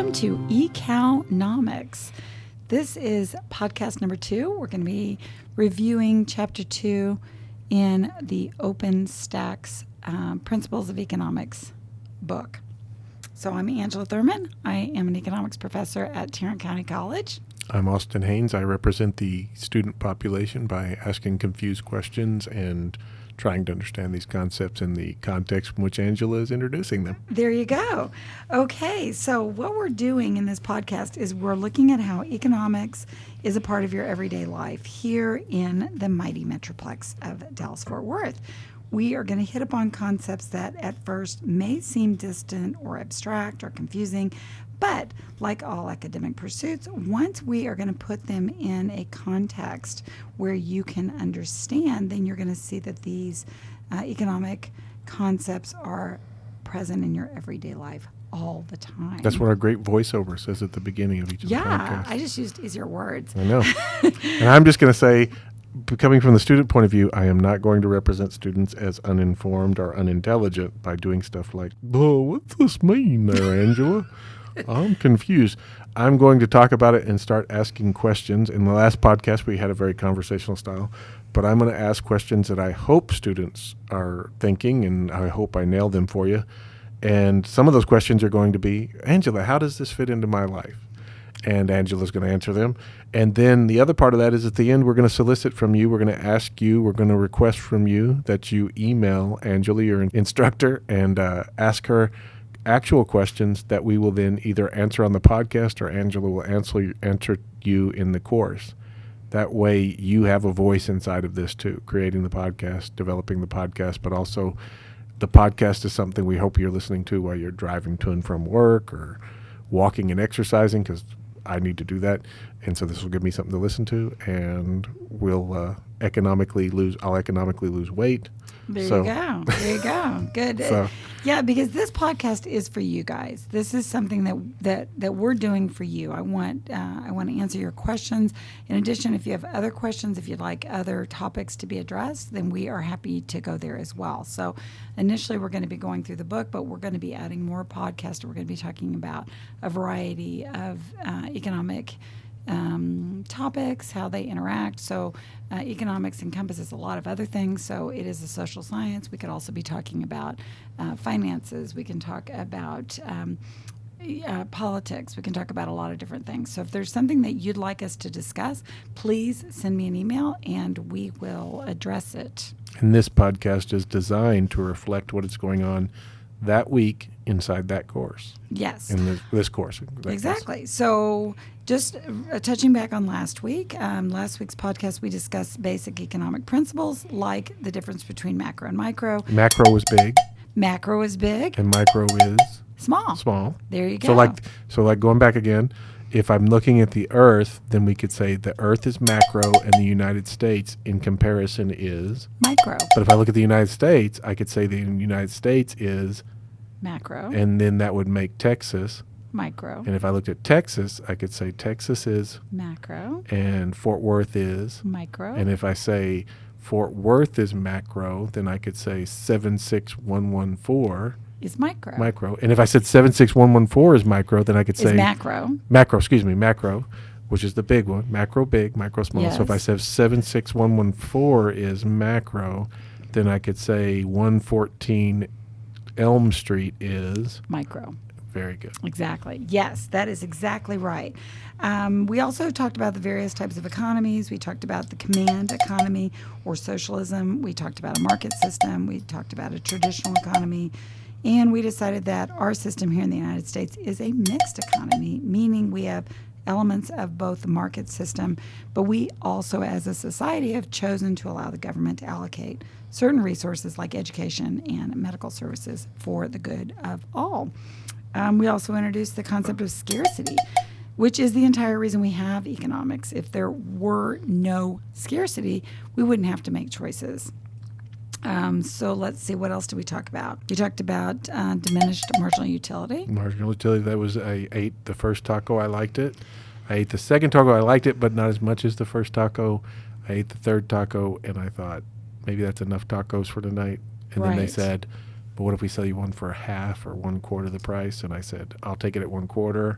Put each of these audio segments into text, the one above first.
welcome to eCOWnomics. This is podcast number 2. We're going to be reviewing chapter 2 in the OpenStax Principles of Economics book. So I'm Angela Thurman. I am an economics professor at Tarrant County College. I'm Austin Haynes. I represent the student population by asking confused questions and trying to understand these concepts in the context in which Angela is introducing them. There you go. Okay, so what we're doing in this podcast is we're looking at how economics is a part of your everyday life here in the mighty Metroplex of Dallas-Fort Worth. We are going to hit upon concepts that at first may seem distant or abstract or confusing, but like all academic pursuits, once we are going to put them in a context where you can understand, then you're going to see that these economic concepts are present in your everyday life all the time. That's what our great voiceover says at the beginning of each of the podcasts. Yeah, I just used easier words. I know. And I'm just going to say, coming from the student point of view, I am not going to represent students as uninformed or unintelligent by doing stuff like, oh, what's this mean there, Angela? I'm confused. I'm going to talk about it and start asking questions. In the last podcast, we had a very conversational style, but I'm going to ask questions that I hope students are thinking, and I hope I nail them for you. And some of those questions are going to be, Angela, how does this fit into my life? And Angela's going to answer them. And then the other part of that is at the end, we're going to solicit from you. We're going to ask you, we're going to request from you that you email Angela, your instructor, and ask her actual questions that we will then either answer on the podcast or Angela will answer you in the course. That way you have a voice inside of this too, creating the podcast, developing the podcast, but also the podcast is something we hope you're listening to while you're driving to and from work or walking and exercising, because I need to do that. And so this will give me something to listen to, and I'll economically lose weight. There you go. Good. So, yeah, because this podcast is for you guys. This is something that we're doing for you. I want to answer your questions. In addition, if you have other questions, if you'd like other topics to be addressed, then we are happy to go there as well. So initially we're going to be going through the book, but we're going to be adding more podcasts. We're going to be talking about a variety of economic topics, how they interact. So economics encompasses a lot of other things. So it is a social science. We could also be talking about finances. We can talk about politics. We can talk about a lot of different things. So if there's something that you'd like us to discuss, please send me an email and we will address it. And this podcast is designed to reflect what is going on that week inside that course. Yes. In this course. Exactly. So just touching back on last week's podcast, we discussed basic economic principles like the difference between macro and micro. Macro is big. Macro is big. And micro is small. There you go. So like going back again, if I'm looking at the Earth, then we could say the Earth is macro and the United States in comparison is micro. But if I look at the United States, I could say the United States is macro. And then that would make Texas micro. And if I looked at Texas, I could say Texas is macro. And Fort Worth is micro. And if I say Fort Worth is macro, then I could say 76114 is micro. And if I said 76114 is micro, then I could say macro, which is the big one. Macro big, micro small. Yes. So if I said 76114 is macro, then I could say 114 Elm Street is micro. Very good. Exactly. Yes, that is exactly right. We also talked about the various types of economies. We talked about the command economy or socialism. We talked about a market system. We talked about a traditional economy. And we decided that our system here in the United States is a mixed economy, meaning we have elements of both the market system, but we also as a society have chosen to allow the government to allocate certain resources like education and medical services for the good of all. We also introduced the concept of scarcity, which is the entire reason we have economics. If there were no scarcity, we wouldn't have to make choices. So let's see, what else did we talk about? We talked about diminished marginal utility. Marginal utility, that was, I ate the first taco, I liked it. I ate the second taco, I liked it, but not as much as the first taco. I ate the third taco, and I thought, maybe that's enough tacos for tonight. And then they said, but what if we sell you one for a half or 1/4 the price? And I said, I'll take it at 1/4.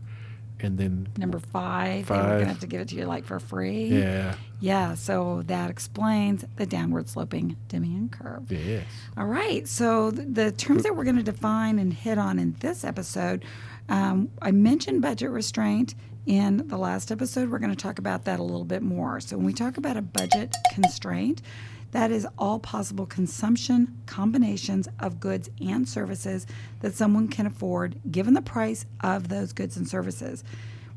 And then Number five, they were going to have to give it to you like for free. yeah, Yeah, so that explains the downward sloping demand curve. yes. All right, so the terms that we're going to define and hit on in this episode, I mentioned budget restraint in the last episode. We're going to talk about that a little bit more. So when we talk about a budget constraint, that is all possible consumption combinations of goods and services that someone can afford given the price of those goods and services.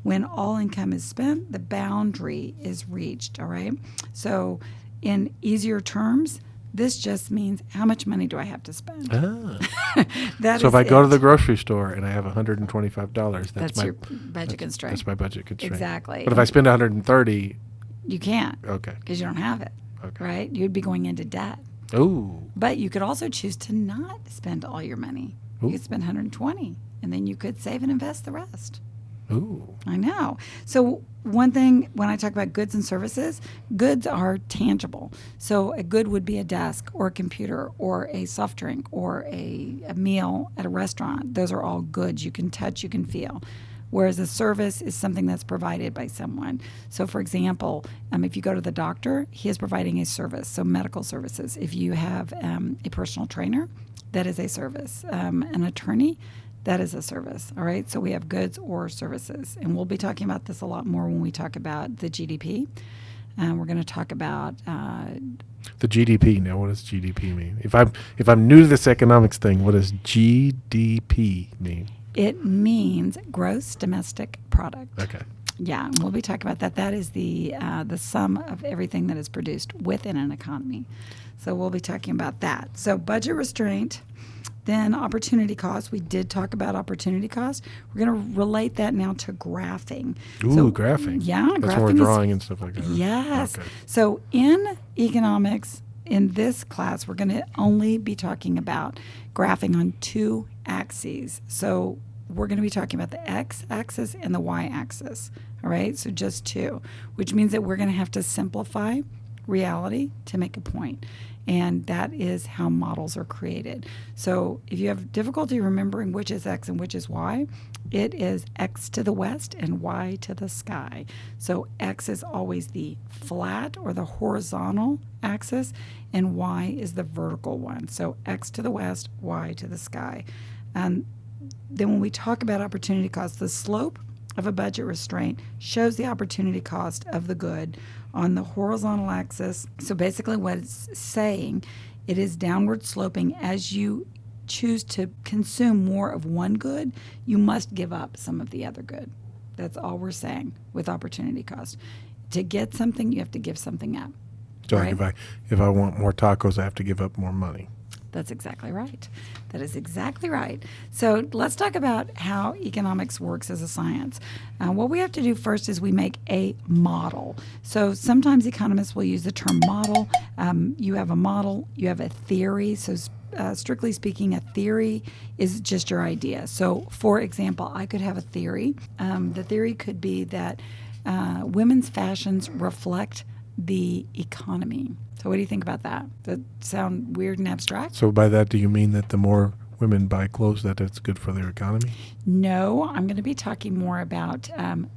When all income is spent, the boundary is reached, all right? So in easier terms, this just means how much money do I have to spend? That so if I go to the grocery store and I have $125, that's my your budget constraint. That's my budget constraint. Exactly. But if I spend $130, you can't. Okay. Because you don't have it. Okay. Right? You'd be going into debt. Ooh. But you could also choose to not spend all your money. Ooh. You could spend 120, and then you could save and invest the rest. Ooh. I know. So one thing when I talk about goods and services, goods are tangible. So a good would be a desk or a computer or a soft drink or a meal at a restaurant. Those are all goods you can touch, you can feel. Whereas a service is something that's provided by someone. So, for example, if you go to the doctor, he is providing a service, so medical services. If you have a personal trainer, that is a service. An attorney, that is a service. All right, so we have goods or services. And we'll be talking about this a lot more when we talk about the GDP. We're going to talk about the GDP. Now, what does GDP mean? If I'm new to this economics thing, what does GDP mean? It means gross domestic product. Okay. Yeah, and we'll be talking about that. That is the sum of everything that is produced within an economy. So we'll be talking about that. So budget restraint, then opportunity cost. We did talk about opportunity cost. We're going to relate that now to graphing. Ooh, graphing. Yeah, that's graphing more drawing and stuff like that. Yes. Okay. So in economics, in this class, we're going to only be talking about graphing on two axes. So we're going to be talking about the x-axis and the y-axis. All right, so just two, which means that we're going to have to simplify reality to make a point. And that is how models are created. So if you have difficulty remembering which is x and which is y, it is x to the west and y to the sky. So x is always the flat or the horizontal axis, and y is the vertical one. So x to the west, y to the sky. And then when we talk about opportunity cost, the slope of a budget restraint shows the opportunity cost of the good on the horizontal axis. So basically what it's saying, it is downward sloping. As you choose to consume more of one good, you must give up some of the other good. That's all we're saying with opportunity cost. To get something, you have to give something up. So right? like if I want more tacos, I have to give up more money. That's exactly right. That is exactly right. So let's talk about how economics works as a science. What we have to do first is we make a model. So sometimes economists will use the term model. You have a model, you have a theory. So strictly speaking, a theory is just your idea. So for example, I could have a theory. The theory could be that women's fashions reflect the economy. So what do you think about that? Does that sound weird and abstract? So by that, do you mean that the more women buy clothes, that it's good for their economy? No, I'm going to be talking more about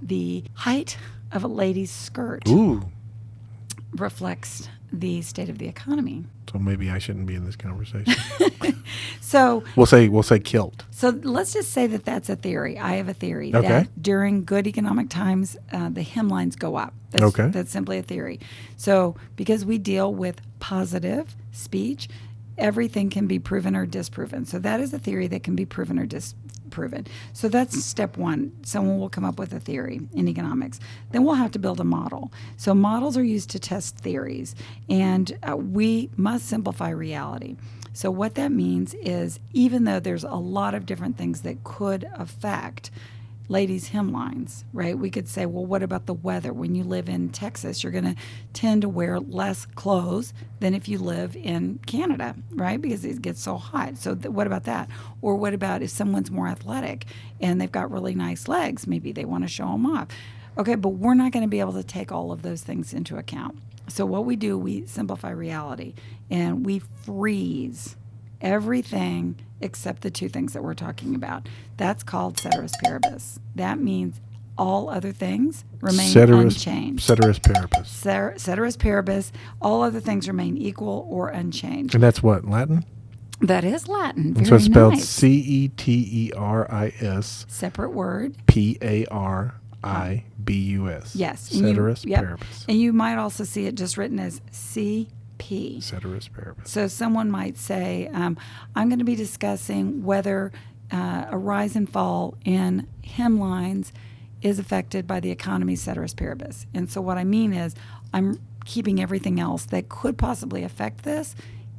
the height of a lady's skirt. Ooh. Reflects the state of the economy. So maybe I shouldn't be in this conversation. So we'll say kilt. So let's just say that that's a theory. I have a theory Okay. that during good economic times, the hemlines go up. That's simply a theory. So because we deal with positive speech, everything can be proven or disproven. So that is a theory that can be proven or disproven. So that's step one. Someone will come up with a theory in economics. Then we'll have to build a model. So models are used to test theories, and we must simplify reality. So what that means is even though there's a lot of different things that could affect ladies' hemlines, right? We could say, well, what about the weather? When you live in Texas, you're going to tend to wear less clothes than if you live in Canada, right? Because it gets so hot. So what about that? Or what about if someone's more athletic and they've got really nice legs? Maybe they want to show them off. Okay, but we're not going to be able to take all of those things into account. So what we do, we simplify reality and we freeze everything except the two things that we're talking about. That's called ceteris paribus. That means all other things remain unchanged. Ceteris paribus. Ceteris paribus, all other things remain equal or unchanged. And that's what, Latin? That is Latin. And Very so it's spelled nice. Ceteris Separate word. Paribus. Yes. Ceteris paribus. And you might also see it just written as CP. Ceteris paribus. So someone might say, I'm going to be discussing whether a rise and fall in hemlines is affected by the economy ceteris paribus. And so what I mean is I'm keeping everything else that could possibly affect this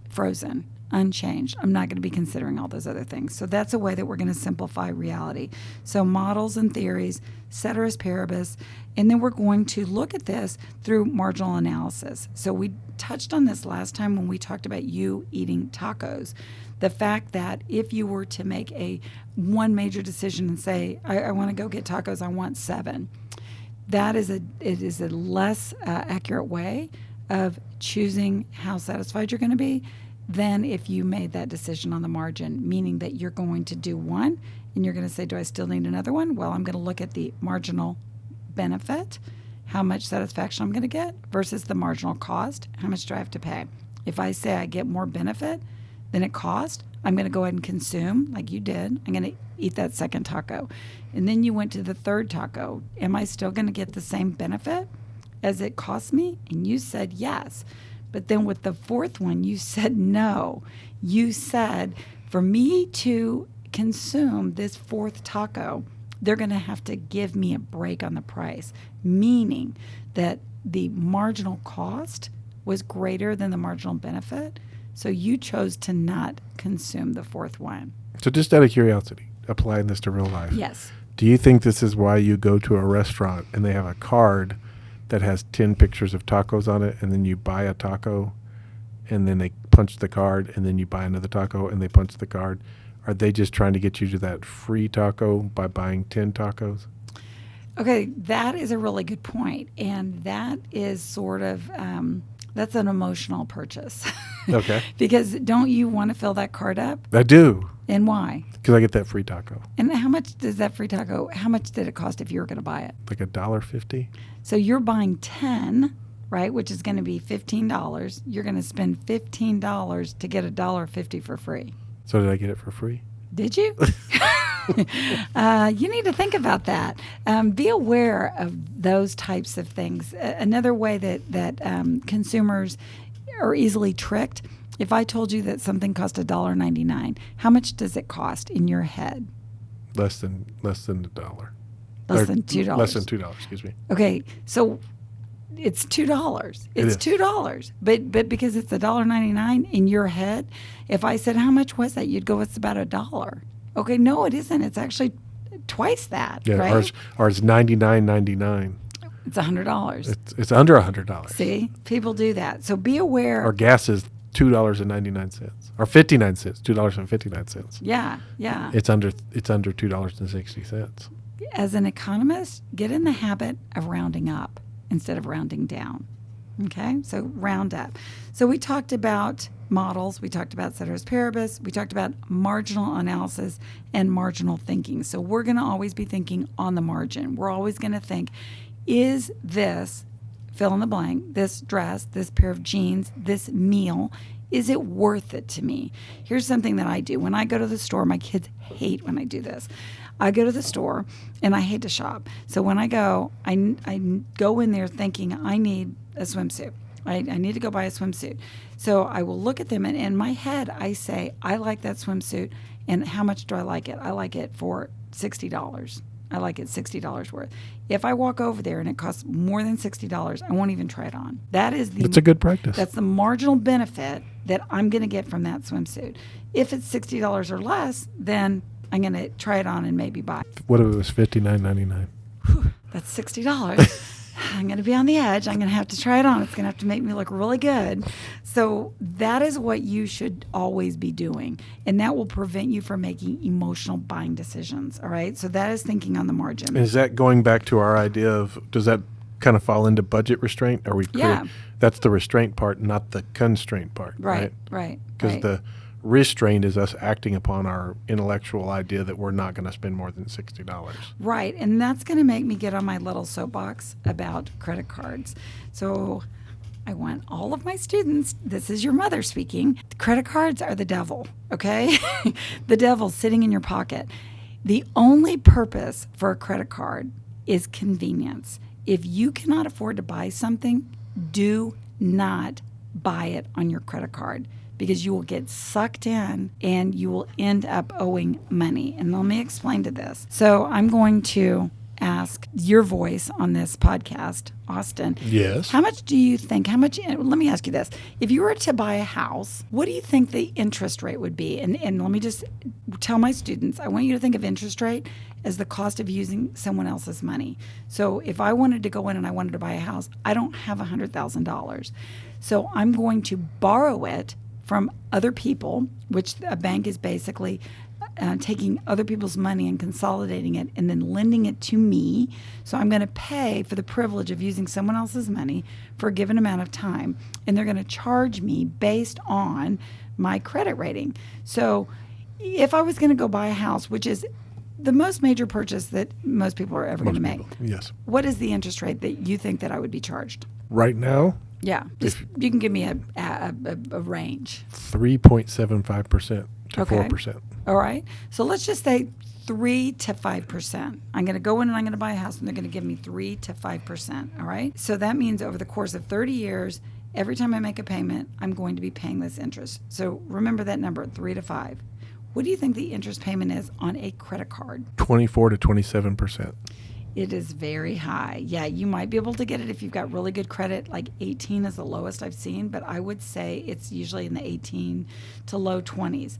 frozen, unchanged. I'm not going to be considering all those other things. So that's a way that we're going to simplify reality. So models and theories, ceteris paribus, and then we're going to look at this through marginal analysis. So we touched on this last time when we talked about you eating tacos. The fact that if you were to make one major decision and say, I want to go get tacos, I want 7, it is a less accurate way of choosing how satisfied you're going to be than if you made that decision on the margin, meaning that you're going to do one and you're going to say, do I still need another one? Well, I'm going to look at the marginal benefit, how much satisfaction I'm going to get, versus the marginal cost, how much do I have to pay? If I say I get more benefit than it cost, I'm going to go ahead and consume like you did. I'm going to eat that second taco. And then you went to the third taco. Am I still going to get the same benefit as it cost me? And you said yes. But then with the fourth one, you said no. You said, for me to consume this fourth taco, they're going to have to give me a break on the price, meaning that the marginal cost was greater than the marginal benefit. So you chose to not consume the fourth one. So just out of curiosity, applying this to real life. Yes. Do you think this is why you go to a restaurant and they have a card that has 10 pictures of tacos on it, and then you buy a taco, and then they punch the card, and then you buy another taco, and they punch the card? Are they just trying to get you to that free taco by buying 10 tacos? Okay, that is a really good point. And that is sort of, that's an emotional purchase. Okay. Because don't you want to fill that card up? I do. And why? Because I get that free taco. And how much does that free taco, how much did it cost if you were going to buy it? Like $1.50. So you're buying 10, right, which is going to be $15. You're going to spend $15 to get $1.50 for free. So did I get it for free? Did you? You need to think about that. Be aware of those types of things. Another way that consumers are easily tricked. If I told you that something cost $1.99, how much does it cost in your head? Less than $1. Less than $2. Less than $2, excuse me. Okay, so it's $2. It's is. $2. But because it's $1.99 in your head, if I said how much was that, you'd go, it's about $1. Okay, no, it isn't. It's actually twice that. Yeah, right? ours $99.99. It's $100. It's under $100. See, people do that. So be aware. Our gas is $2.99 or 59 cents. $2.59. Yeah. It's under $2.60. As an economist, get in the habit of rounding up instead of rounding down. Okay, so round up. So we talked about models, we talked about ceteris paribus, we talked about marginal analysis and marginal thinking. So we're going to always be thinking on the margin. We're always going to think, is this, fill in the blank, this dress, this pair of jeans, this meal, is it worth it to me? Here's something that I do. When I go to the store, my kids hate when I do this. I go to the store and I hate to shop. So when I go, I go in there thinking I need a swimsuit. I need to go buy a swimsuit. So I will look at them and in my head I say, I like that swimsuit and how much do I like it? I like it for $60. I like it $60 worth. If I walk over there and it costs more than $60, I won't even try it on. That's a good practice. That's the marginal benefit that I'm going to get from that swimsuit. If it's $60 or less, then I'm going to try it on and maybe buy. What if it was $59.99? That's $60. I'm going to be on the edge. I'm going to have to try it on. It's going to have to make me look really good. So that is what you should always be doing. And that will prevent you from making emotional buying decisions. All right. So that is thinking on the margin. Is that going back to our idea of, does that kind of fall into budget restraint? Are we clear? Yeah. That's the restraint part, not the constraint part. Right. Because the Restraint is us acting upon our intellectual idea that we're not going to spend more than $60. Right. And that's going to make me get on my little soapbox about credit cards. So I want all of my students, this is your mother speaking, credit cards are the devil, okay? The devil's sitting in your pocket. The only purpose for a credit card is convenience. If you cannot afford to buy something, do not buy it on your credit card, because you will get sucked in and you will end up owing money. And let me explain to this. So I'm going to ask your voice on this podcast, Austin. Yes. How much do you think, let me ask you this. If you were to buy a house, what do you think the interest rate would be? And let me just tell my students, I want you to think of interest rate as the cost of using someone else's money. So if I wanted to go in and I wanted to buy a house, I don't have $100,000. So I'm going to borrow it from other people, which a bank is basically taking other people's money and consolidating it and then lending it to me. So I'm going to pay for the privilege of using someone else's money for a given amount of time. And they're going to charge me based on my credit rating. So if I was going to go buy a house, which is the most major purchase that most people are ever going to make, yes. What is the interest rate that you think that I would be charged? Right now, Yeah, just, you can give me a range. 3.75% to Okay. 4%. All right. So let's just say 3 to 5%. I'm going to go in and I'm going to buy a house and they're going to give me 3 to 5%. All right. So that means over the course of 30 years, every time I make a payment, I'm going to be paying this interest. So remember that number, 3 to 5. What do you think the interest payment is on a credit card? 24 to 27%. It is very high. Yeah, you might be able to get it if you've got really good credit. Like 18 is the lowest I've seen, but I would say it's usually in the 18 to low 20s.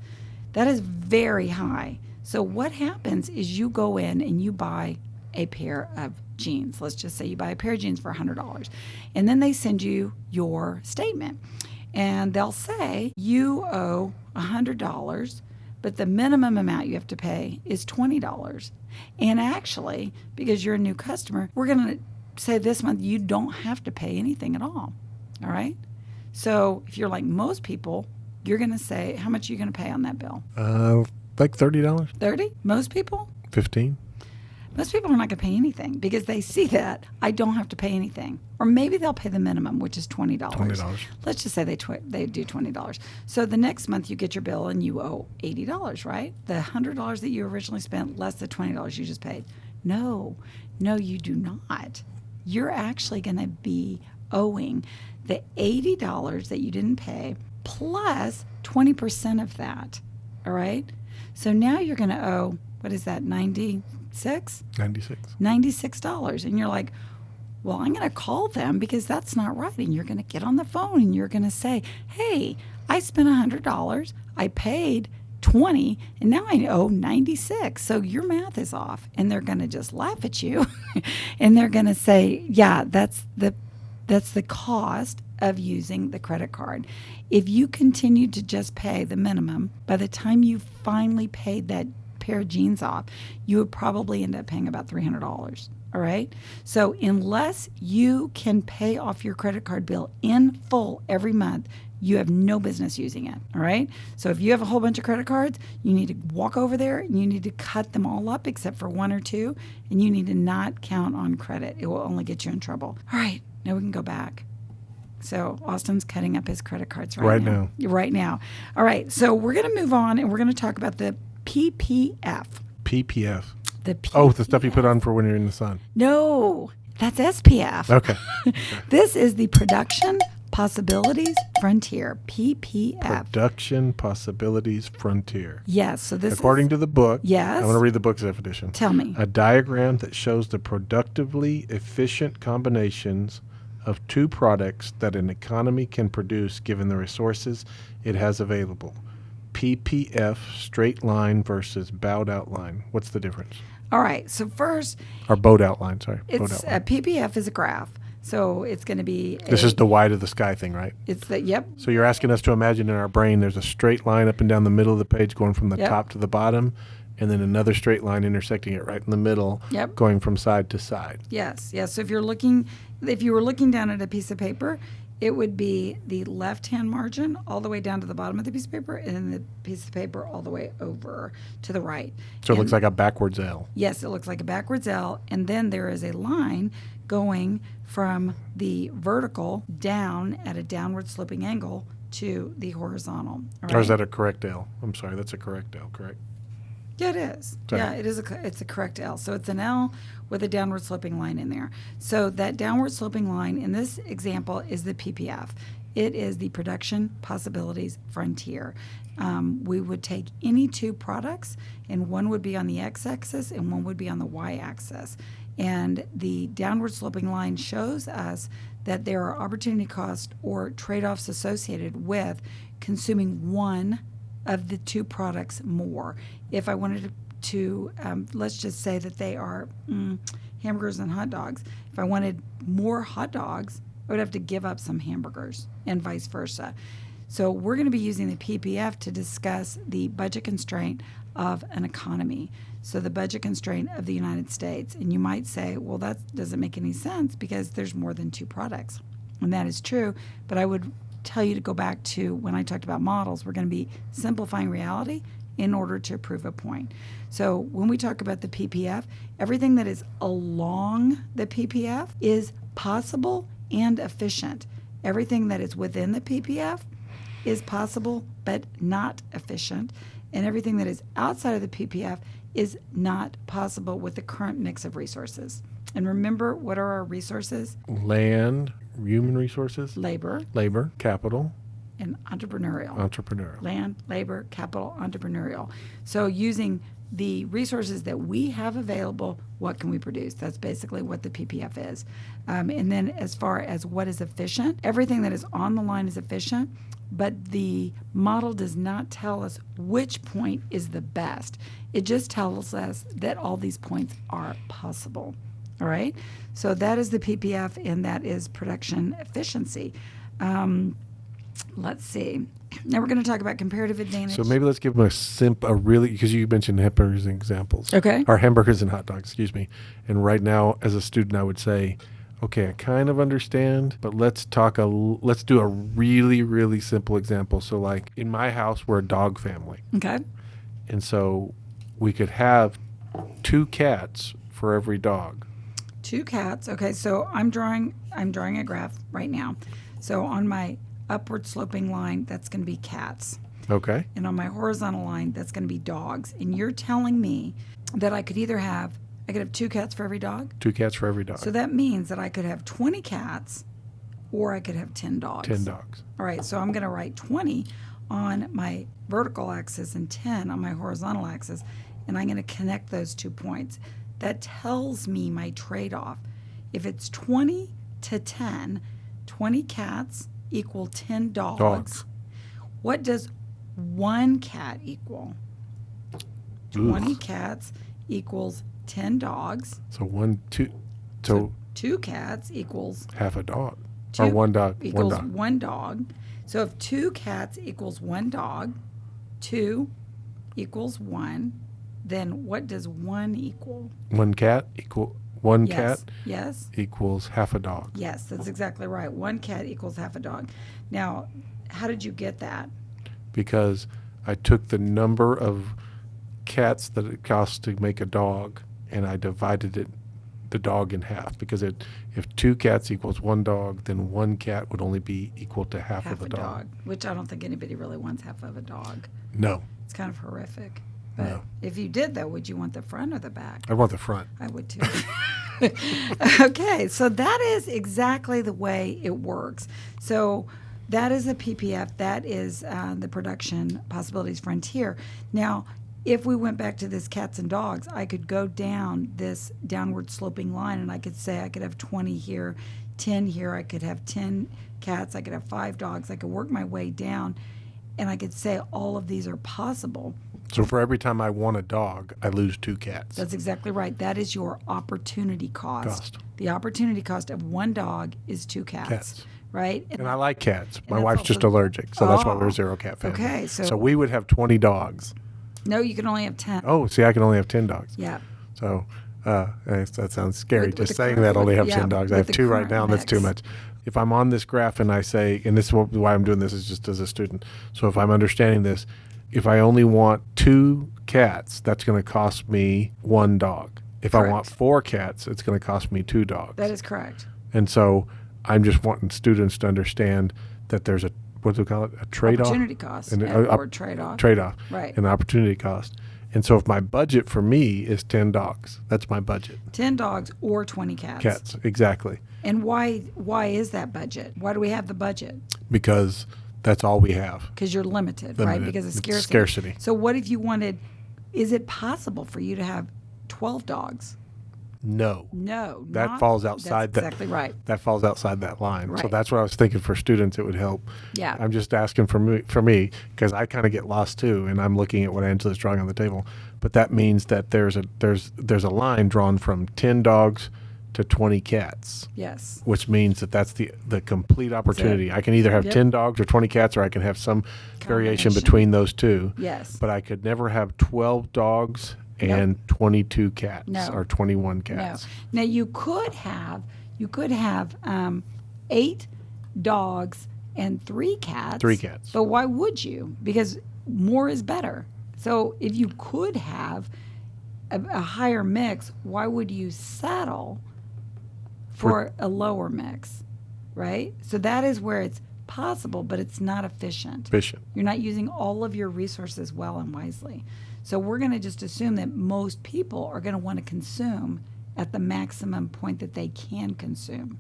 That is very high. So what happens is you go in and you buy a pair of jeans. Let's just say you buy a pair of jeans for $100. And then they send you your statement. And they'll say you owe $100, but the minimum amount you have to pay is $20. And actually, because you're a new customer, we're going to say this month you don't have to pay anything at all. All right? So if you're like most people, you're going to say, how much are you going to pay on that bill? Like $30? 30? Most people? 15? Most people are not going to pay anything because they see that I don't have to pay anything. Or maybe they'll pay the minimum, which is $20. $20. Let's just say they do $20. So the next month you get your bill and you owe $80, right? The $100 that you originally spent less the $20 you just paid. No, you do not. You're actually going to be owing the $80 that you didn't pay plus 20% of that. All right? So now you're going to owe, what is that, $96? $96. And you're like, well, I'm going to call them because that's not right. And you're going to get on the phone and you're going to say, hey, I spent $100. I paid $20 and now I owe $96. So your math is off. And they're going to just laugh at you. And they're going to say, yeah, that's the cost of using the credit card. If you continue to just pay the minimum, by the time you finally paid that pair of jeans off, you would probably end up paying about $300. All right. So unless you can pay off your credit card bill in full every month, you have no business using it. All right. So if you have a whole bunch of credit cards, you need to walk over there and you need to cut them all up except for one or two. And you need to not count on credit. It will only get you in trouble. All right. Now we can go back. So Austin's cutting up his credit cards right now. Right now. All right. So we're going to move on and we're going to talk about the PPF. PPF. The PPF. Oh, the stuff you put on for when you're in the sun. No, that's SPF. Okay. This is the Production Possibilities Frontier, PPF. Production Possibilities Frontier. Yes. So this According to the book. Yes. I want to read the book's definition. Tell me. A diagram that shows the productively efficient combinations of two products that an economy can produce given the resources it has available. PPF, straight line versus bowed outline. What's the difference? All right. So first, Or bowed outline, sorry. Bowed it's outline. a PPF is a graph. So it's going to be. This is the wide of the sky thing, right? It's the, yep. So you're asking us to imagine in our brain there's a straight line up and down the middle of the page going from the Yep. top to the bottom, and then another straight line intersecting it right in the middle, Yep. going from side to side. Yes. Yes. So if you were looking down at a piece of paper, it would be the left-hand margin all the way down to the bottom of the piece of paper, and then the piece of paper all the way over to the right. So it looks like a backwards L. Yes, it looks like a backwards L, and then there is a line going from the vertical down at a downward sloping angle to the horizontal. All Or is right? that a correct L? I'm sorry, that's a correct L, correct? Yeah, it is. Sorry. Yeah, it's a correct L. So it's an L with a downward sloping line in there. So that downward sloping line in this example is the PPF. It is the production possibilities frontier. We would take any two products, and one would be on the x-axis and one would be on the y-axis. And the downward sloping line shows us that there are opportunity costs or trade-offs associated with consuming one of the two products more. If I wanted to let's just say that they are hamburgers and hot dogs. If I wanted more hot dogs, I would have to give up some hamburgers and vice versa. So we're going to be using the PPF to discuss the budget constraint of an economy. So the budget constraint of the United States. And you might say, well, that doesn't make any sense because there's more than two products. And that is true, but I would tell you to go back to when I talked about models. We're going to be simplifying reality in order to prove a point. So when we talk about the PPF, everything that is along the PPF is possible and efficient. Everything that is within the PPF is possible but not efficient. And everything that is outside of the PPF is not possible with the current mix of resources. And remember, what are our resources? Land, human resources, Labor capital, and entrepreneurial. entrepreneurial. Land, labor, capital, entrepreneurial. So using the resources that we have available, what can we produce? That's basically what the PPF is. And then as far as what is efficient, everything that is on the line is efficient, but the model does not tell us which point is the best. It just tells us that all these points are possible. All right? So that is the PPF, and that is production efficiency. Let's see. Now we're going to talk about comparative advantage. So maybe let's give them a really, because you mentioned hamburgers and examples. Okay. Or hamburgers and hot dogs, excuse me. And right now, as a student, I would say, okay, I kind of understand, but let's do a really, really simple example. So like in my house, we're a dog family. Okay. And so we could have 2 cats for every dog. 2 cats. Okay, so I'm drawing a graph right now. So on my upward sloping line, that's going to be cats. Okay. And on my horizontal line, that's going to be dogs. And you're telling me that I could have 2 cats for every dog? 2 cats for every dog. So that means that I could have 20 cats or I could have 10 dogs. 10 dogs. All right, so I'm going to write 20 on my vertical axis and 10 on my horizontal axis, and I'm going to connect those 2 points. That tells me my trade-off. If it's 20 to 10, 20 cats equal 10 dogs. What does 1 cat equal? 20 cats equals 10 dogs. So 2 cats equals half a dog. Or 1 dog. Equals 1 dog. 1 dog. So if 2 cats equals 1 dog, 2 equals 1, then what does 1 equal? 1 cat equal 1 cat Yes. equals half a dog. Yes, that's exactly right. 1 cat equals half a dog. Now, how did you get that? Because I took the number of cats that it costs to make a dog and I divided the dog in half, because if 2 cats equals 1 dog, then 1 cat would only be equal to half of a dog. Which I don't think anybody really wants half of a dog. No. It's kind of horrific. But No. if you did, though, would you want the front or the back? I want the front. I would too. Okay, so that is exactly the way it works. So that is the PPF. That is the production possibilities frontier. Now, if we went back to this cats and dogs, I could go down this downward sloping line, and I could say I could have 20 here, 10 here. I could have 10 cats. I could have 5 dogs. I could work my way down, and I could say all of these are possible. So for every time I want a dog, I lose 2 cats. That's exactly right. That is your opportunity cost. The opportunity cost of 1 dog is 2 cats. Right? And I like cats. My that's wife's just also- allergic, so that's why we're a Oh, 0 cat family. okay, so- we would have 20 dogs. No, you can only have 10. Oh, see, I can only have 10 dogs. Yeah. So that sounds scary. With just the saying current- that I only have yeah, 10 dogs. I with have the 2 right current now, and that's too mix. much. if I'm on this graph and I say, and this is why I'm doing this is just as a student. So if I'm understanding this, if I only want 2 cats, that's going to cost me 1 dog. If I want 4 cats, it's going to cost me 2 dogs. That is correct. And so I'm just wanting students to understand that there's a, what do we call it? A trade-off? Opportunity cost or trade-off. Trade-off. Right. An opportunity cost. And so if my budget for me is 10 dogs, that's my budget. 10 dogs or 20 cats. Cats, exactly. And why is that budget? Why do we have the budget? Because that's all we have. Because you're limited, right? Because of It's scarcity. So what if you wanted, is it possible for you to have 12 dogs? No. That falls outside that's exactly right. That falls outside that line. So Right. that's what I was thinking for students. It would help. Yeah. I'm just asking for me because I kind of get lost too, and I'm looking at what Angela's drawing on the table. But that means that there's a line drawn from 10 dogs to 20 cats. Yes. Which means that's the complete opportunity. I can either have 10 dogs or 20 cats, or I can have some variation between those two. Yes. But I could never have 12 dogs and 22 cats or 21 cats. No. Now you could have 8 dogs and 3 cats. 3 cats. But why would you? Because more is better. So if you could have a higher mix, why would you settle for a lower mix, right? So that is where it's possible, but it's not efficient. You're not using all of your resources well and wisely. So we're going to just assume that most people are going to want to consume at the maximum point that they can consume.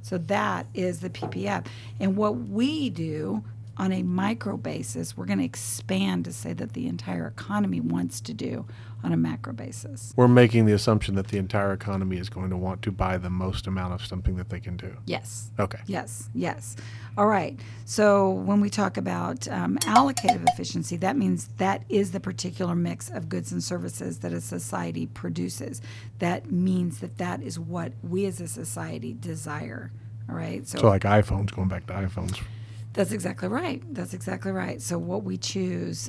So that is the PPF. And what we do on a micro basis, we're going to expand to say that the entire economy wants to do on a macro basis. We're making the assumption that the entire economy is going to want to buy the most amount of something that they can do. Yes. Okay. Yes. All right. So when we talk about allocative efficiency, that means that is the particular mix of goods and services that a society produces. That means that is what we as a society desire. All right. So like iPhones, going back to iPhones. That's exactly right. So what we choose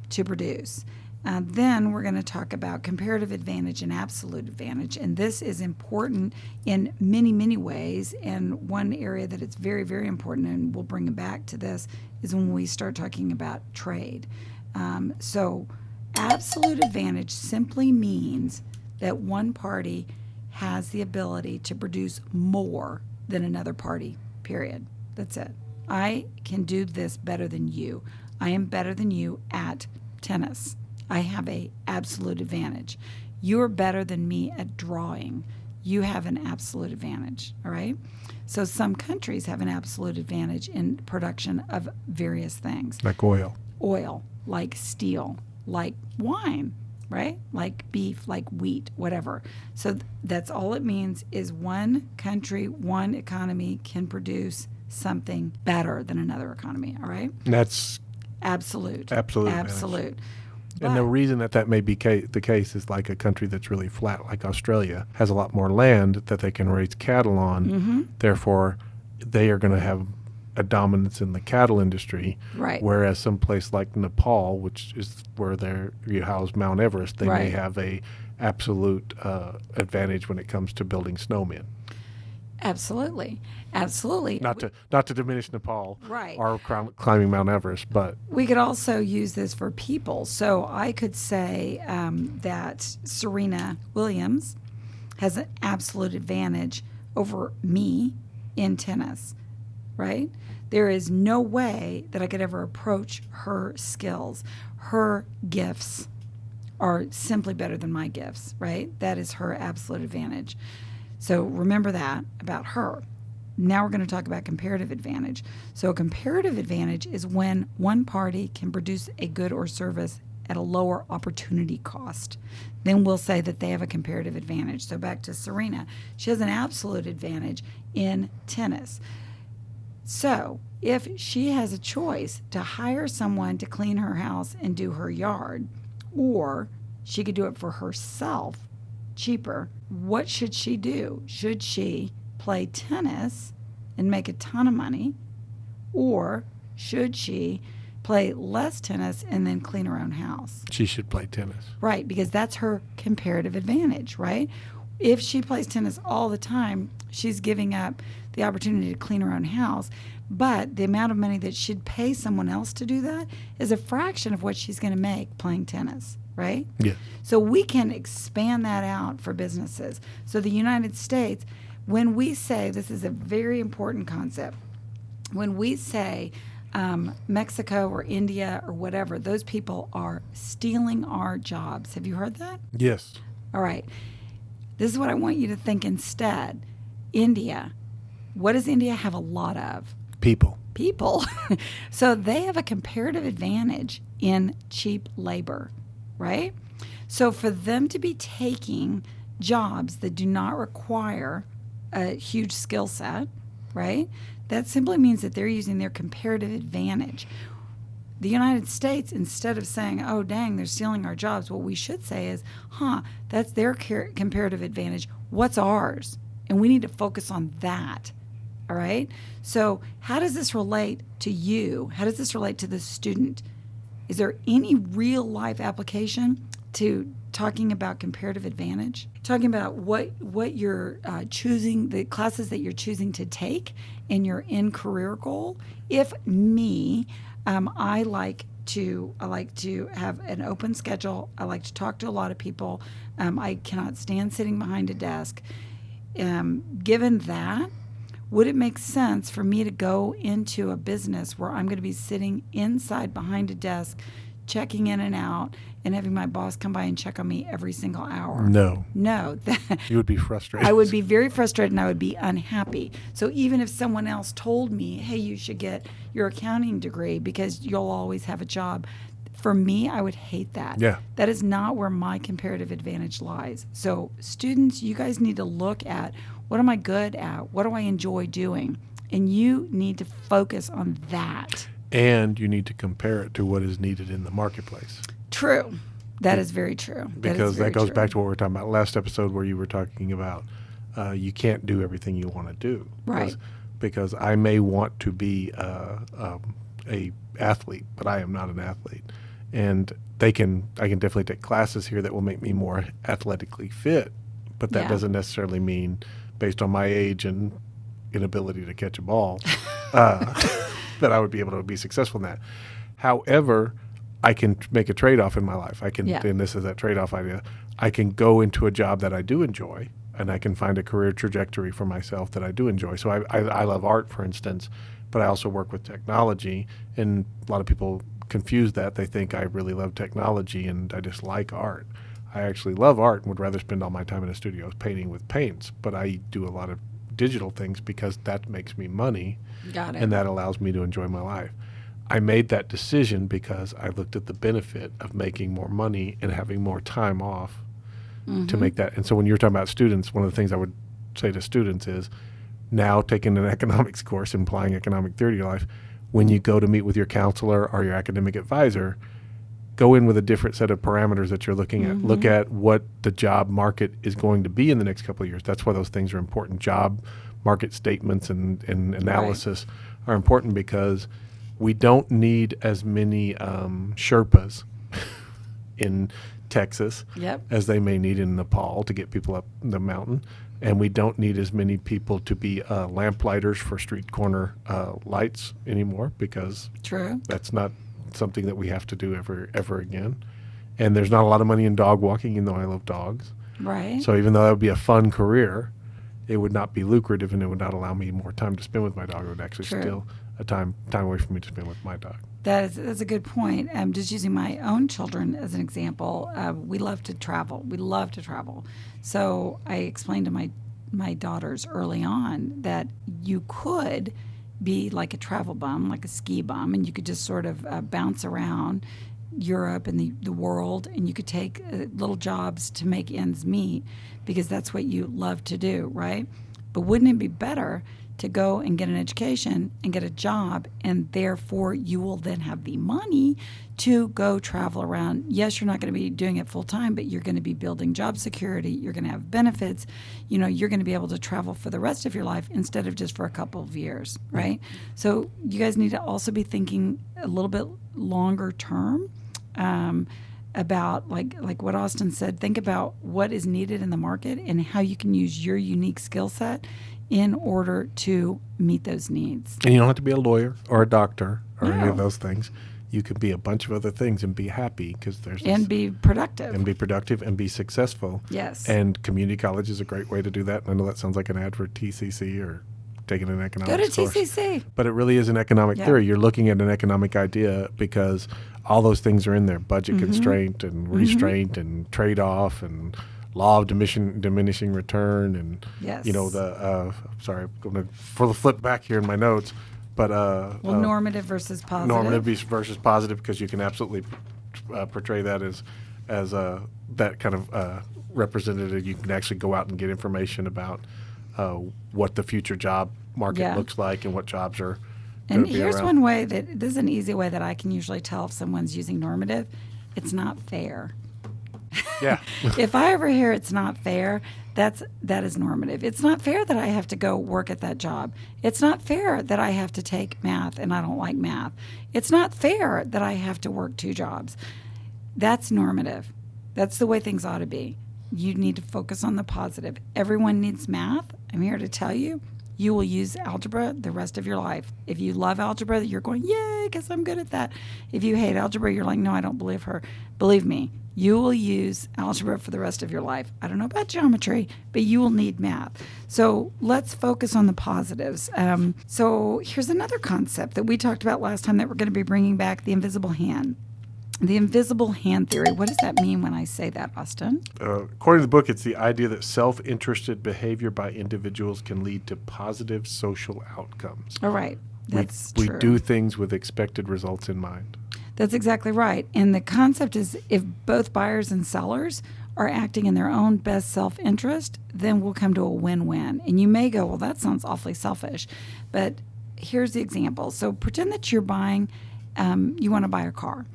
to produce. Then we're going to talk about comparative advantage and absolute advantage. And this is important in many, many ways. And one area that it's very, very important, and we'll bring it back to this, is when we start talking about trade. So absolute advantage simply means that one party has the ability to produce more than another party, period. That's it. I can do this better than you. I am better than you at tennis. I have an absolute advantage. You're better than me at drawing. You have an absolute advantage, all right? So some countries have an absolute advantage in production of various things. Like oil. Oil, like steel, like wine, right? Like beef, like wheat, whatever. So that's all it means is one country, one economy can produce something better than another economy, all right? And that's absolute. And the reason that may be the case is like a country that's really flat, like Australia, has a lot more land that they can raise cattle on. Mm-hmm. Therefore, they are going to have a dominance in the cattle industry. Right. Whereas someplace like Nepal, which is where you house Mount Everest, they may have a absolute advantage when it comes to building snowmen. Absolutely. Not to diminish Nepal right. or climbing Mount Everest, but we could also use this for people. So I could say that Serena Williams has an absolute advantage over me in tennis, right? There is no way that I could ever approach her skills. Her gifts are simply better than my gifts, right? That is her absolute advantage. So remember that about her. Now we're going to talk about comparative advantage. So a comparative advantage is when one party can produce a good or service at a lower opportunity cost. Then we'll say that they have a comparative advantage. So back to Serena. She has an absolute advantage in tennis. So if she has a choice to hire someone to clean her house and do her yard, or she could do it for herself cheaper, what should she do? Should she play tennis and make a ton of money, or should she play less tennis and then clean her own house? She should play tennis. Right, because that's her comparative advantage, right? If she plays tennis all the time, she's giving up the opportunity to clean her own house. But the amount of money that she'd pay someone else to do that is a fraction of what she's going to make playing tennis, right? Yeah. So we can expand that out for businesses. So the United States, when we say, this is a very important concept, when we say Mexico or India or whatever, those people are stealing our jobs. Have you heard that? Yes. All right. This is what I want you to think instead. India. What does India have a lot of? People. So they have a comparative advantage in cheap labor, right? So for them to be taking jobs that do not require a huge skill set, right? That simply means that they're using their comparative advantage. The United States, instead of saying, oh, dang, they're stealing our jobs, what we should say is, that's their comparative advantage. What's ours? And we need to focus on that. All right? So how does this relate to you? How does this relate to the student? Is there any real life application to talking about comparative advantage? Talking about what you're choosing, the classes that you're choosing to take in your in-career goal? If me, I like to have an open schedule. I like to talk to a lot of people. I cannot stand sitting behind a desk. Given that, would it make sense for me to go into a business where I'm going to be sitting inside behind a desk, checking in and out, and having my boss come by and check on me every single hour? No. You would be frustrated. I would be very frustrated and I would be unhappy. So even if someone else told me, hey, you should get your accounting degree because you'll always have a job, for me, I would hate that. Yeah. That is not where my comparative advantage lies. So students, you guys need to look at, what am I good at? What do I enjoy doing? And you need to focus on that. And you need to compare it to what is needed in the marketplace. True. That is very true. Because that goes true. back to what we were talking about last episode, where you were talking about you can't do everything you want to do. Right. Because I may want to be a athlete, but I am not an athlete. And I can definitely take classes here that will make me more athletically fit, but that doesn't necessarily mean, based on my age and inability to catch a ball, that I would be able to be successful in that. However, I can make a trade-off in my life. And this is that trade-off idea. I can go into a job that I do enjoy, and I can find a career trajectory for myself that I do enjoy. So I love art, for instance, but I also work with technology, and a lot of people confuse that. They think I really love technology and I just like art. I actually love art and would rather spend all my time in a studio painting with paints, but I do a lot of digital things because that makes me money. Got it. And that allows me to enjoy my life. I made that decision because I looked at the benefit of making more money and having more time off to make that. And so when you're talking about students, one of the things I would say to students is, now taking an economics course and applying economic theory to your life, when you go to meet with your counselor or your academic advisor, go in with a different set of parameters that you're looking at. Look at what the job market is going to be in the next couple of years. That's why those things are important. Job market statements and analysis are important, because we don't need as many Sherpas in Texas as they may need in Nepal to get people up the mountain. And we don't need as many people to be lamplighters for street corner lights anymore, because that's not something that we have to do ever again. And there's not a lot of money in dog walking, even though I love dogs. Right. So even though that would be a fun career, it would not be lucrative, and it would not allow me more time to spend with my dog. It would actually steal a time away from me to spend with my dog. That's a good point. Just using my own children as an example, we love to travel. So I explained to my daughters early on that you could be like a travel bum, like a ski bum, and you could just sort of bounce around Europe and the world, and you could take little jobs to make ends meet because that's what you love to do, right? But wouldn't it be better to go and get an education and get a job, and therefore you will then have the money to go travel around? Yes, you're not going to be doing it full time, but you're going to be building job security. You're going to have benefits. You know, you're going to be able to travel for the rest of your life instead of just for a couple of years, right? So you guys need to also be thinking a little bit longer term. about like what Austin said. Think about what is needed in the market and how you can use your unique skill set in order to meet those needs. And you don't have to be a lawyer or a doctor or any of No. those things. You can be a bunch of other things and be happy because there's And be productive. and be productive and be successful. Yes. And community college is a great way to do that. I know that sounds like an ad for TCC or taking an Go economics to course. TCC. But it really is an economic Yeah. theory. You're looking at an economic idea because all those things are in there: budget constraint and restraint and trade-off and law of diminishing return and Yes. sorry, I'm going to for the flip back here in my notes, but Normative versus positive. normative versus positive, because you can absolutely portray that as that kind of representative. You can actually go out and get information about what the future job market Yeah. looks like and what jobs are And going to be here's around. one way this is an easy way that I can usually tell if someone's using normative. It's not fair. Yeah. If I ever hear it's not fair, that is normative. It's not fair that I have to go work at that job. It's not fair that I have to take math and I don't like math. It's not fair that I have to work 2 jobs. That's normative. That's the way things ought to be. You need to focus on the positive. Everyone needs math. I'm here to tell you, you will use algebra the rest of your life. If you love algebra, you're going, yay, because I'm good at that. If you hate algebra, you're like, no, I don't believe her. Believe me, you will use algebra for the rest of your life. I don't know about geometry, but you will need math. So let's focus on the positives. So here's another concept that we talked about last time that we're going to be bringing back, the invisible hand. The invisible hand theory. What does that mean when I say that, Austin? According to the book, it's the idea that self-interested behavior by individuals can lead to positive social outcomes. All right. That's we true. do things with expected results in mind. That's exactly right. And the concept is if both buyers and sellers are acting in their own best self-interest, then we'll come to a win-win. And you may go, well, that sounds awfully selfish. But here's the example. So pretend that you're buying, you want to buy a car.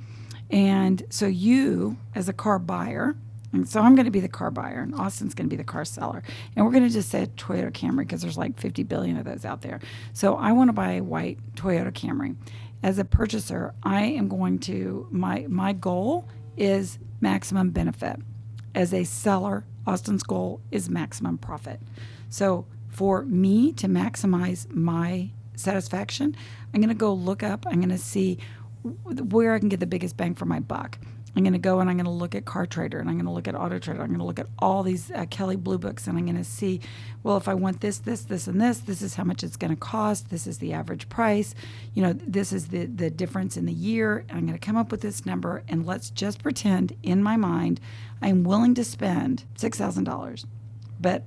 And so you, as a car buyer, and so I'm going to be the car buyer, and Austin's going to be the car seller. And we're going to just say a Toyota Camry because there's like 50 billion of those out there. So I want to buy a white Toyota Camry. As a purchaser, I am going to, my goal is maximum benefit. As a seller, Austin's goal is maximum profit. So for me to maximize my satisfaction, I'm going to go look up, I'm going to see where I can get the biggest bang for my buck. I'm going to go and I'm going to look at Car Trader and I'm going to look at Auto Trader. I'm going to look at all these Kelly Blue Books and I'm going to see, well, if I want this, and this is how much it's going to cost. This is the average price. You know, this is the difference in the year. And I'm going to come up with this number and let's just pretend in my mind I'm willing to spend $6,000. But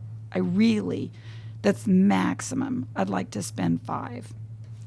that's maximum. I'd like to spend $5,000.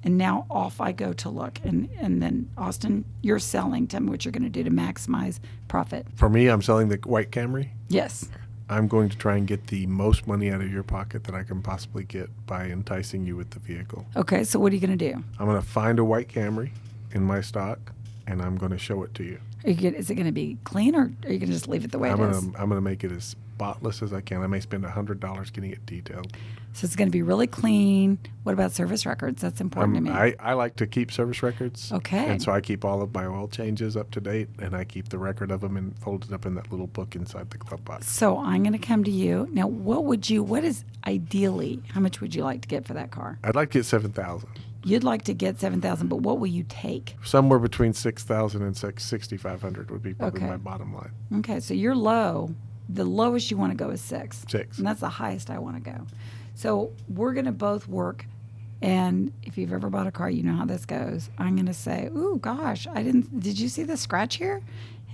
And now off I go to look. And then, Austin, you're selling. Tell me what you're going to do to maximize profit. For me, I'm selling the white Camry. Yes. I'm going to try and get the most money out of your pocket that I can possibly get by enticing you with the vehicle. Okay, so what are you going to do? I'm going to find a white Camry in my stock, and I'm going to show it to you. Is it going to be clean, or are you going to just leave it the way I'm it is? going to make it as spotless as I can. I may spend $100 getting it detailed. So it's going to be really clean. What about service records? That's important to me. I like to keep service records. Okay. And so I keep all of my oil changes up to date, and I keep the record of them and folded up in that little book inside the glove box. So I'm going to come to you. Now, what is ideally, how much would you like to get for that car? I'd like to get $7,000. You'd like to get $7,000, but what will you take? Somewhere between $6,000 and $6,500 would be probably Okay. my bottom line. Okay, so you're low. The lowest you want to go is 6. 6. And that's the highest I want to go. So we're going to both work. And if you've ever bought a car, you know how this goes. I'm going to say, ooh, gosh, did you see the scratch here?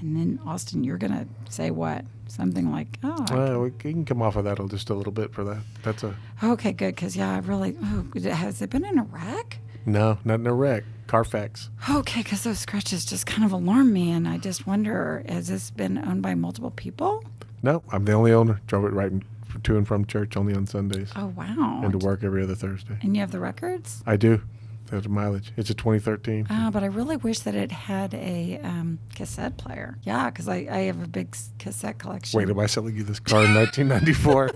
And then, Austin, you're going to say what? Something like, oh. Well, we can come off of that just a little bit for that. That's a Okay, good, because, yeah, has it been in a wreck? no, not in a wreck. Carfax. Okay, because those scratches just kind of alarm me, and I just wonder, has this been owned by multiple people? No, I'm the only owner. Drove it right to and from church only on Sundays. Oh, wow. And to work every other Thursday. And you have the records? I do. There's mileage. It's a 2013. But I really wish that it had a cassette player. Yeah, because I have a big cassette collection. Wait, am I selling you this car in 1994?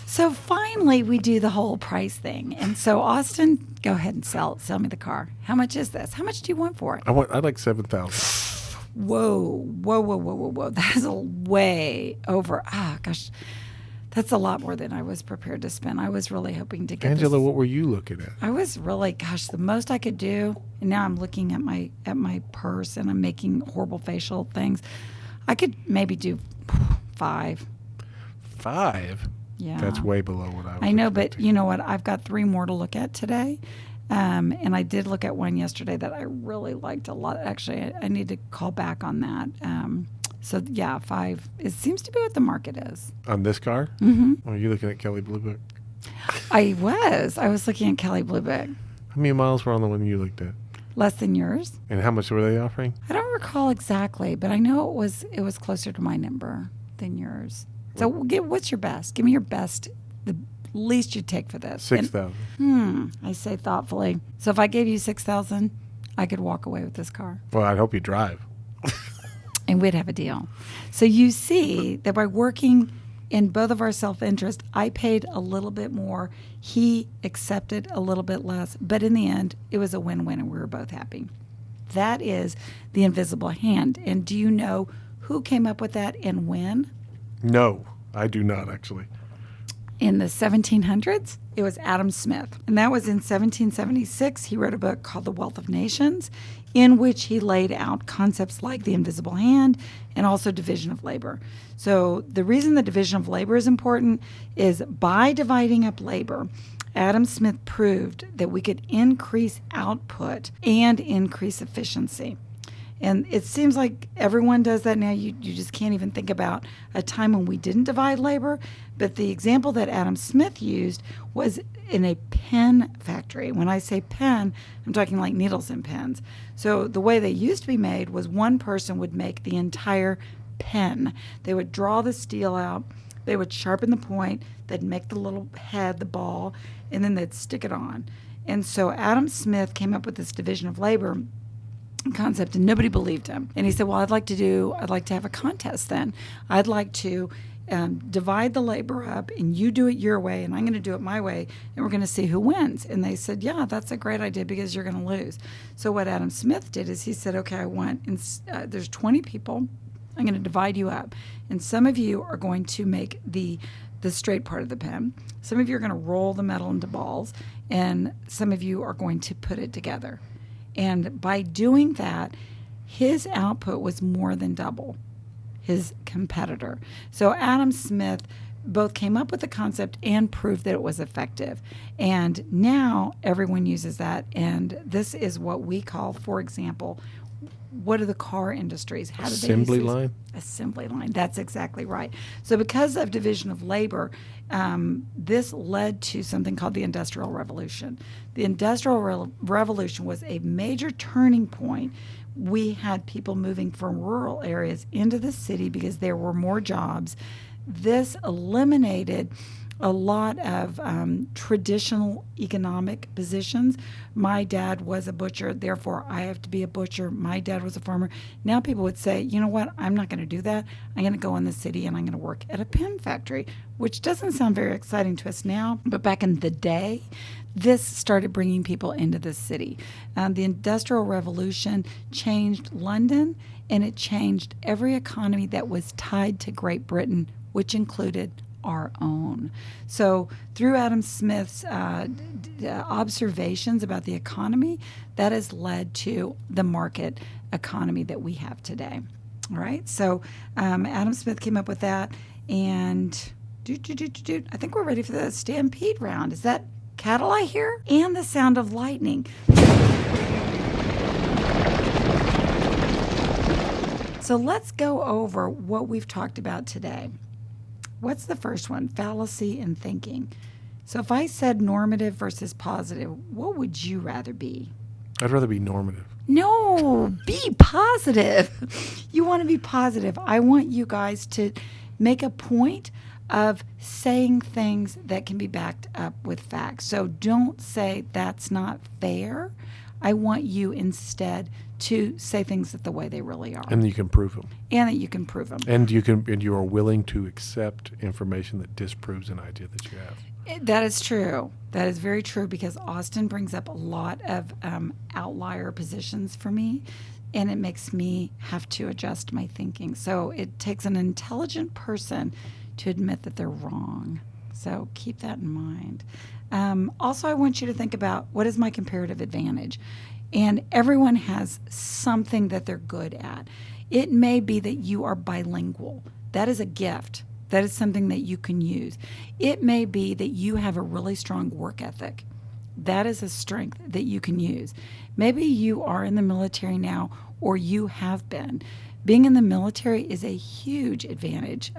So finally, we do the whole price thing. And so, Austin, go ahead and sell me the car. How much is this? How much do you want for it? I'd like $7,000. Whoa, whoa, whoa, whoa, whoa, whoa. That is a way over. Ah, gosh, that's a lot more than I was prepared to spend. I was really hoping to get Angela, this. what were you looking at? I was really, gosh, the most I could do, and now I'm looking at my purse and I'm making horrible facial things. I could maybe do 5. 5? Yeah. That's way below what I was I know, but expecting. you know what? I've got 3 more to look at today. And I did look at one yesterday that I really liked a lot. Actually, I need to call back on that. So, yeah, 5. It seems to be what the market is. On this car? Mm-hmm. Are you looking at Kelly Blue Book? I was looking at Kelly Blue Book. How many miles were on the one you looked at? Less than yours. And how much were they offering? I don't recall exactly, but I know it was closer to my number than yours. So what's your best? Give me your best, the least you'd take for this. 6,000. I say thoughtfully. So if I gave you 6,000, I could walk away with this car. Well, I'd hope you drive. And we'd have a deal. So you see that by working in both of our self-interest, I paid a little bit more. He accepted a little bit less. But in the end, it was a win-win and we were both happy. That is the invisible hand. And do you know who came up with that and when? No, I do not actually. In the 1700s, it was Adam Smith. And that was in 1776. He wrote a book called The Wealth of Nations, in which he laid out concepts like the invisible hand and also division of labor. So the reason the division of labor is important is by dividing up labor, Adam Smith proved that we could increase output and increase efficiency. And it seems like everyone does that now. You just can't even think about a time when we didn't divide labor. But the example that Adam Smith used was in a pen factory. When I say pen, I'm talking like needles and pens. So the way they used to be made was one person would make the entire pen. They would draw the steel out. They would sharpen the point. They'd make the little head, the ball, and then they'd stick it on. And so Adam Smith came up with this division of labor concept, and nobody believed him. And he said, well, I'd like to have a contest then. I'd like to divide the labor up, and you do it your way, and I'm going to do it my way, and we're going to see who wins. And they said, yeah, that's a great idea because you're going to lose. So what Adam Smith did is he said, okay, there's 20 people. I'm going to divide you up. And some of you are going to make the straight part of the pen. Some of you are going to roll the metal into balls, and some of you are going to put it together. And by doing that, his output was more than double his competitor. So Adam Smith both came up with the concept and proved that it was effective. And now everyone uses that. And this is what we call, for example, what are the car industries? How do they Assembly use this? line? Assembly line. That's exactly right. So because of division of labor, this led to something called the Industrial Revolution. The Industrial Revolution was a major turning point. We had people moving from rural areas into the city because there were more jobs. This eliminated a lot of traditional economic positions. My dad was a butcher, therefore I have to be a butcher. My dad was a farmer. Now people would say, you know what, I'm not going to do that. I'm going to go in the city and I'm going to work at a pen factory, which doesn't sound very exciting to us now, but back in the day, this started bringing people into the city. The Industrial Revolution changed London, and it changed every economy that was tied to Great Britain, which included our own. So through Adam Smith's observations about the economy, that has led to the market economy that we have today. All right. So Adam Smith came up with that, and I think we're ready for the stampede round. Is that cattle I hear? And the sound of lightning. So let's go over what we've talked about today. What's the first one? Fallacy in thinking. So if I said normative versus positive, what would you rather be? I'd rather be normative. No, be positive. You want to be positive. I want you guys to make a point of saying things that can be backed up with facts. So don't say that's not fair. I want you instead to say things the way they really are. And you can prove them. And that you can prove them. And you are willing to accept information that disproves an idea that you have. That is true. That is very true, because Austin brings up a lot of outlier positions for me and it makes me have to adjust my thinking. So it takes an intelligent person to admit that they're wrong. So keep that in mind. Also, I want you to think about, what is my comparative advantage? And everyone has something that they're good at. It may be that you are bilingual. That is a gift. That is something that you can use. It may be that you have a really strong work ethic. That is a strength that you can use. Maybe you are in the military now, or you have been. Being in the military is a huge advantage.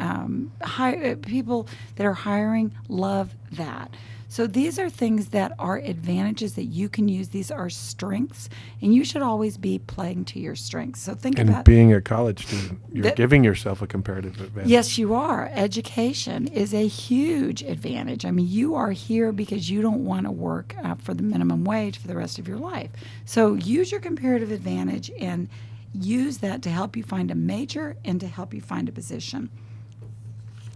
People that are hiring love that. So these are things that are advantages that you can use. These are strengths, and you should always be playing to your strengths. So think And about being a college student, you're giving yourself a comparative advantage. Yes, you are. Education is a huge advantage. I mean, you are here because you don't want to work for the minimum wage for the rest of your life. So use your comparative advantage and use that to help you find a major and to help you find a position.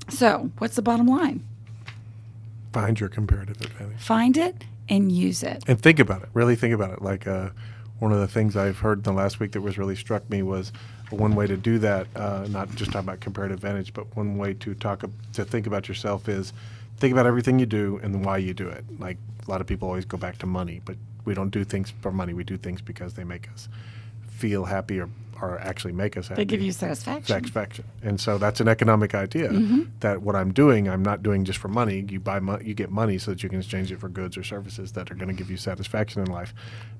So what's the bottom line? Find your comparative advantage. Find it and use it. And think about it. Really think about it. Like one of the things I've heard in the last week that was really struck me was one way to do that, not just talk about comparative advantage, but one way to think about yourself is think about everything you do and why you do it. Like a lot of people always go back to money, but we don't do things for money. We do things because they make us feel happy or actually make us happy. They give you satisfaction. And so that's an economic idea, that what I'm doing, I'm not doing just for money. You get money so that you can exchange it for goods or services that are going to give you satisfaction in life.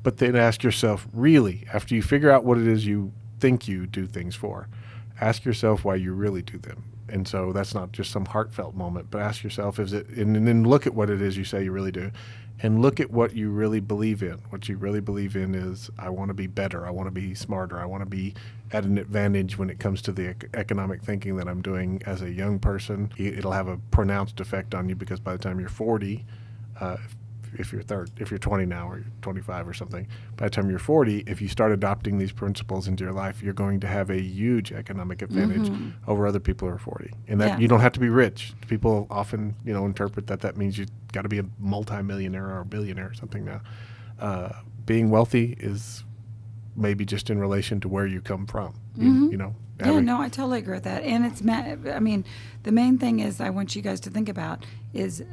But then ask yourself, really, after you figure out what it is you think you do things for, ask yourself why you really do them. And so that's not just some heartfelt moment, but ask yourself, and then look at what it is you say you really do. And look at what you really believe in. What you really believe in is, I want to be better. I want to be smarter. I want to be at an advantage when it comes to the economic thinking that I'm doing as a young person. It'll have a pronounced effect on you because by the time you're 40, if you're 20 now or you're 25 or something, by the time you're 40, if you start adopting these principles into your life, you're going to have a huge economic advantage over other people who are 40. And that you don't have to be rich. People often, interpret that means you got to be a multimillionaire or a billionaire or something now. Being wealthy is maybe just in relation to where you come from. I totally agree with that. And the main thing is I want you guys to think about is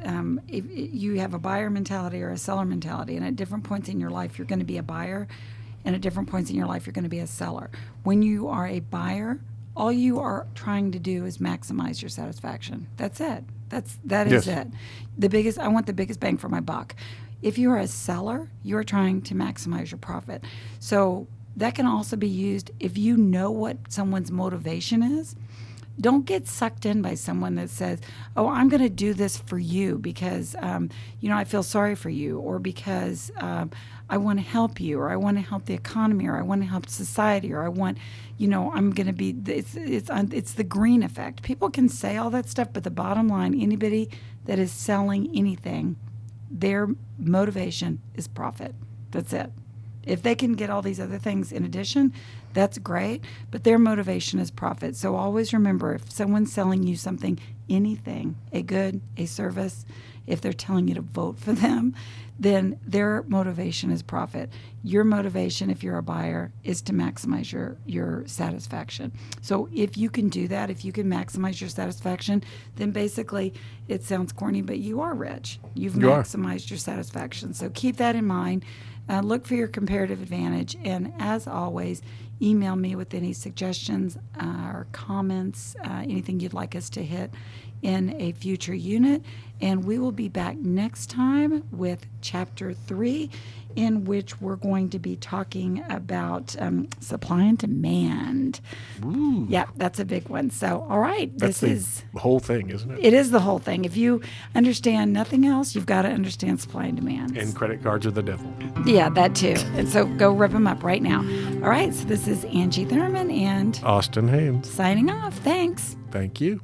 if you have a buyer mentality or a seller mentality, and at different points in your life you're going to be a buyer, and at different points in your life you're going to be a seller. When you are a buyer, all you are trying to do is maximize your satisfaction. That's it. That is it. I want the biggest bang for my buck. If you're a seller, you're trying to maximize your profit. So that can also be used if you know what someone's motivation is. Don't get sucked in by someone that says, oh, I'm going to do this for you because, I feel sorry for you, or because I want to help you, or I want to help the economy, or I want to help society, or I want, I'm going to be, it's the green effect. People can say all that stuff, but the bottom line, anybody that is selling anything, their motivation is profit. That's it. If they can get all these other things in addition, that's great, but their motivation is profit. So always remember, if someone's selling you something, anything, a good, a service, if they're telling you to vote for them, then their motivation is profit. Your motivation, if you're a buyer, is to maximize your satisfaction. So if you can do that, if you can maximize your satisfaction, then basically, it sounds corny, but you are rich. You've maximized your satisfaction. So keep that in mind. Look for your comparative advantage. And as always, email me with any suggestions or comments, anything you'd like us to hit in a future unit. And we will be back next time with Chapter 3, in which we're going to be talking about supply and demand. Ooh. Yeah, that's a big one. So, all right. That's the whole thing, isn't it? It is the whole thing. If you understand nothing else, you've got to understand supply and demand. And credit cards are the devil. Yeah, that too. And so go rip them up right now. All right. So this is Angie Thurman and Austin Haynes. Signing off. Thanks. Thank you.